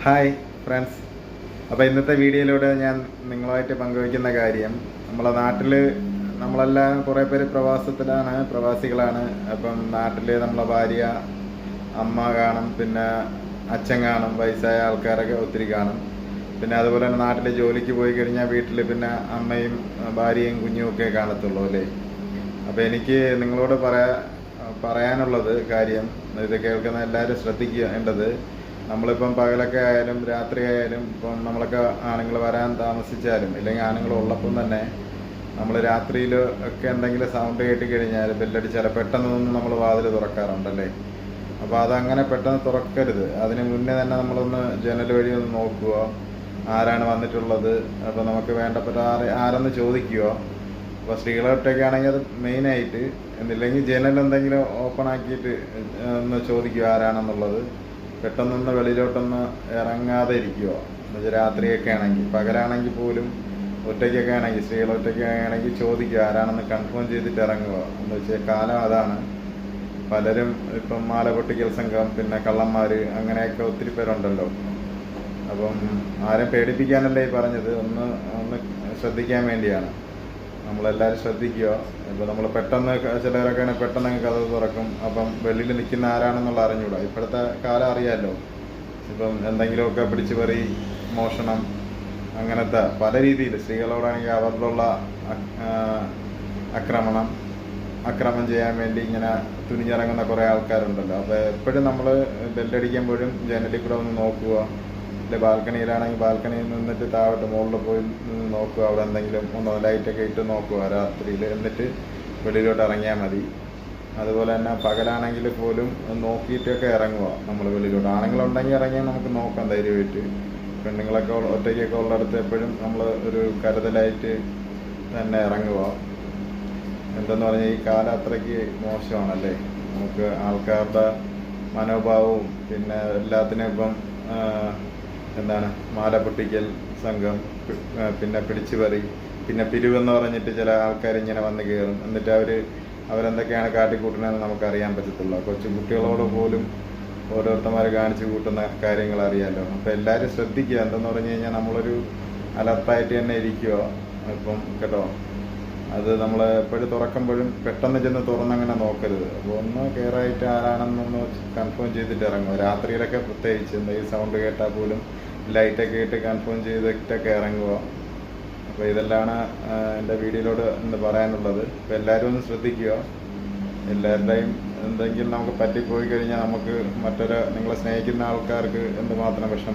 Hi friends. അപ്പോൾ ഇന്നത്തെ വീഡിയോയിലൂടെ ഞാൻ നിങ്ങളുമായിട്ട് പങ്കുവയ്ക്കുന്ന കാര്യം, നമ്മളെ നാട്ടിൽ നമ്മളെല്ലാം കുറേ പേര് പ്രവാസികളാണ്. അപ്പം നാട്ടിൽ നമ്മളെ ഭാര്യ, അമ്മ കാണും, പിന്നെ അച്ഛൻ കാണും, വയസ്സായ ആൾക്കാരൊക്കെ ഒത്തിരി കാണും. പിന്നെ അതുപോലെ തന്നെ നാട്ടിൽ ജോലിക്ക് പോയി കഴിഞ്ഞാൽ വീട്ടിൽ പിന്നെ അമ്മയും ഭാര്യയും കുഞ്ഞും ഒക്കെ കാണത്തുള്ളൂ അല്ലേ. അപ്പോൾ എനിക്ക് നിങ്ങളോട് പറയാനുള്ളത് കാര്യം, ഇത് കേൾക്കുന്ന എല്ലാവരും ശ്രദ്ധിക്കേണ്ടത്, നമ്മളിപ്പം പകലൊക്കെ ആയാലും രാത്രി ആയാലും ഇപ്പം നമ്മളൊക്കെ ആണുങ്ങൾ വരാൻ താമസിച്ചാലും ഇല്ലെങ്കിൽ ആണുങ്ങൾ ഉള്ളപ്പം തന്നെ നമ്മൾ രാത്രിയിൽ ഒക്കെ എന്തെങ്കിലും സൗണ്ട് കേട്ട് കഴിഞ്ഞാൽ ബെല്ലടിച്ചാൽ പെട്ടെന്നൊന്നും നമ്മൾ വാതിൽ തുറക്കാറുണ്ടല്ലേ. അപ്പോൾ അതങ്ങനെ പെട്ടെന്ന് തുറക്കരുത്. അതിന് മുന്നേ തന്നെ നമ്മളൊന്ന് ജനൽ വഴി ഒന്ന് നോക്കുക, ആരാണ് വന്നിട്ടുള്ളത്. അപ്പോൾ നമുക്ക് വേണ്ടപ്പെട്ട ആരെന്ന് ചോദിക്കുക. അപ്പോൾ സ്ത്രീകളൊട്ടൊക്കെയാണെങ്കിൽ അത് മെയിനായിട്ട്, എന്നില്ലെങ്കിൽ ജനൽ എന്തെങ്കിലും ഓപ്പൺ ആക്കിയിട്ട് ഒന്ന് ചോദിക്കുക ആരാണെന്നുള്ളത്. പെട്ടെന്നൊന്ന് വെളിയിലോട്ടൊന്ന് ഇറങ്ങാതെ ഇരിക്കുക. എന്നുവെച്ചാൽ രാത്രിയൊക്കെ ആണെങ്കിൽ, പകലാണെങ്കിൽ പോലും ഒറ്റയ്ക്കൊക്കെ ആണെങ്കിൽ, സ്ത്രീകൾ ഒറ്റയ്ക്കൊക്കെ ആണെങ്കിൽ ചോദിക്കുക ആരാണെന്ന് കൺഫേം ചെയ്തിട്ട് ഇറങ്ങുക. എന്ന് വെച്ചാൽ കാലം അതാണ്. പലരും ഇപ്പം മാല പൊട്ടിക്കൽ സംഘം, പിന്നെ കള്ളന്മാർ, അങ്ങനെയൊക്കെ ഒത്തിരി പേരുണ്ടല്ലോ. അപ്പം ആരും പേടിപ്പിക്കാനല്ലേ ഈ പറഞ്ഞത്, ഒന്ന് ശ്രദ്ധിക്കാൻ വേണ്ടിയാണ്. നമ്മളെല്ലാവരും ശ്രദ്ധിക്കുക. ഇപ്പോൾ നമ്മൾ പെട്ടെന്ന് ചിലരൊക്കെ പെട്ടെന്ന് കഥ തുറക്കും. അപ്പം വെളിയിൽ നിൽക്കുന്ന ആരാണെന്നുള്ള അറിഞ്ഞൂടാ. ഇപ്പോഴത്തെ കാലം അറിയാമല്ലോ. ഇപ്പം എന്തെങ്കിലുമൊക്കെ പിടിച്ചു പറി, മോഷണം, അങ്ങനത്തെ പല രീതിയിൽ സ്ത്രീകളോടാണെങ്കിൽ അവരിലുള്ള അക്രമം ചെയ്യാൻ വേണ്ടി ഇങ്ങനെ തുനിഞ്ഞിറങ്ങുന്ന കുറേ ആൾക്കാരുണ്ടല്ലോ. അപ്പോൾ എപ്പോഴും നമ്മൾ ബെല്ലടിക്കുമ്പോഴും ജനലിൽ കൂടെ ഒന്ന് നോക്കുക. അല്ലെ ബാൽക്കണിയിലാണെങ്കിൽ ബാൽക്കണിയിൽ നിന്നിട്ട് താഴോട്ട് മുകളിൽ പോയി നോക്കുക. അവിടെ എന്തെങ്കിലും ഒന്ന് ലൈറ്റൊക്കെ ഇട്ട് നോക്കുക രാത്രിയിൽ. എന്നിട്ട് വെളിയിലോട്ട് ഇറങ്ങിയാൽ മതി. അതുപോലെ തന്നെ പകലാണെങ്കിൽ പോലും നോക്കിയിട്ടൊക്കെ ഇറങ്ങുക നമ്മൾ വെളിയിലോട്ട്. ആണുങ്ങളുണ്ടെങ്കിൽ ഇറങ്ങിയാൽ നമുക്ക് നോക്കാം ധൈര്യമായിട്ട്. പെണ്ണുങ്ങളൊക്കെ ഒറ്റയ്ക്കൊക്കെ ഉള്ളിടത്ത് എപ്പോഴും നമ്മൾ ഒരു കരുതലായിട്ട് തന്നെ ഇറങ്ങുക. എന്തെന്ന് പറഞ്ഞാൽ ഈ കാലം അത്രയ്ക്ക് മോശമാണല്ലേ. നമുക്ക് ആൾക്കാരുടെ മനോഭാവവും പിന്നെ എല്ലാത്തിനും ഇപ്പം മാല പൊട്ടിക്കൽ സംഘം, പിന്നെ പിടിച്ചുപറി, പിന്നെ പിരിവെന്ന് പറഞ്ഞിട്ട് ചില ആൾക്കാർ ഇങ്ങനെ വന്ന് കയറും. എന്നിട്ട് അവരെന്തൊക്കെയാണ് കാട്ടിക്കൂട്ടുന്നതെന്ന് നമുക്കറിയാൻ പറ്റത്തുള്ളൂ. കൊച്ചു കുട്ടികളോട് പോലും ഓരോരുത്തന്മാർ കാണിച്ചു കൂട്ടുന്ന കാര്യങ്ങൾ അറിയാമല്ലോ. അപ്പോൾ എല്ലാവരും ശ്രദ്ധിക്കുക. എന്തെന്ന് പറഞ്ഞു കഴിഞ്ഞാൽ നമ്മളൊരു അലർട്ടായിട്ട് തന്നെ ഇരിക്കുക ഇപ്പം കേട്ടോ. അത് നമ്മൾ എപ്പോഴും തുറക്കുമ്പോഴും പെട്ടെന്ന് ചെന്ന് തുറന്നങ്ങനെ നോക്കരുത്. അപ്പോൾ ഒന്ന് കെയറായിട്ട് ആരാണെന്നൊന്ന് കൺഫേം ചെയ്തിട്ട് ഇറങ്ങുക. രാത്രിയിലൊക്കെ പ്രത്യേകിച്ച് എന്തെങ്കിലും സൗണ്ട് കേട്ടാൽ പോലും ലൈറ്റൊക്കെ ഇട്ട് കൺഫേം ചെയ്തിട്ടൊക്കെ ഇറങ്ങുക. അപ്പോൾ ഇതെല്ലാം എൻ്റെ വീഡിയോയിലോട് ഇന്ന് പറയാനുള്ളത്. അപ്പോൾ എല്ലാവരും ഒന്ന് ശ്രദ്ധിക്കുക. എല്ലാവരുടെയും എന്തെങ്കിലും നമുക്ക് പറ്റിപ്പോയി കഴിഞ്ഞാൽ നമുക്ക് നിങ്ങളെ സ്നേഹിക്കുന്ന ആൾക്കാർക്ക് എന്തുമാത്രം വിഷമം